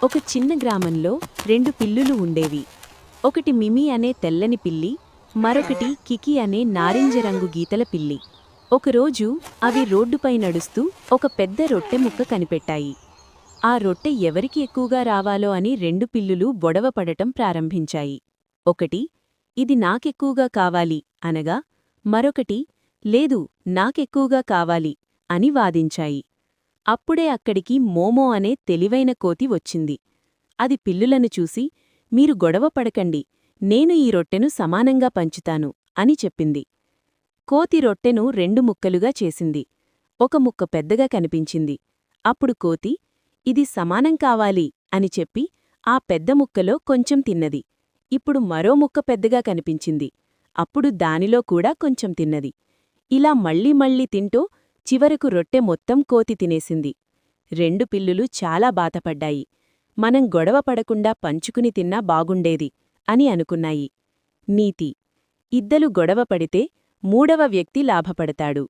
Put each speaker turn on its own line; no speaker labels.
ఒక చిన్న గ్రామంలో రెండు పిల్లులు ఉండేవి. ఒకటి మిమి అనే తెల్లని పిల్లి, మరొకటి కికి అనే నారింజ రంగు గీతల పిల్లి. ఒకరోజు అవి రోడ్డుపై నడుస్తూ ఒక పెద్ద రొట్టె ముక్క కనిపెట్టాయి. ఆ రొట్టె ఎవరికి ఎక్కువగా రావాలో అని రెండు పిల్లులు గొడవపడటం ప్రారంభించాయి. ఒకటి, ఇది నాకెక్కువగా కావాలి అనగా, మరొకటి, లేదు, నాకెక్కువగా కావాలి అని వాదించాయి. అప్పుడే అక్కడికి మోమో అనే తెలివైన కోతి వచ్చింది. అది పిల్లులను చూసి, మీరు గొడవ పడకండి, నేను ఈ రొట్టెను సమానంగా పంచుతాను అని చెప్పింది. కోతి రొట్టెను రెండు ముక్కలుగా చేసింది. ఒక ముక్క పెద్దగా కనిపించింది. అప్పుడు కోతి, ఇది సమానం కావాలి అని చెప్పి ఆ పెద్ద ముక్కలో కొంచెం తిన్నది. ఇప్పుడు మరో ముక్క పెద్దగా కనిపించింది. అప్పుడు దానిలో కూడా కొంచెం తిన్నది. ఇలా మళ్ళీ మళ్ళీ తింటూ చివరకు రొట్టె మొత్తం కోతి తినేసింది. రెండు పిల్లులు చాలా బాధపడ్డాయి. మనం గొడవ పడకుండా పంచుకుని తిన్నా బాగుండేది అని అనుకున్నాయి. నీతి: ఇద్దరు గొడవ పడితే మూడవ వ్యక్తి లాభపడతాడు.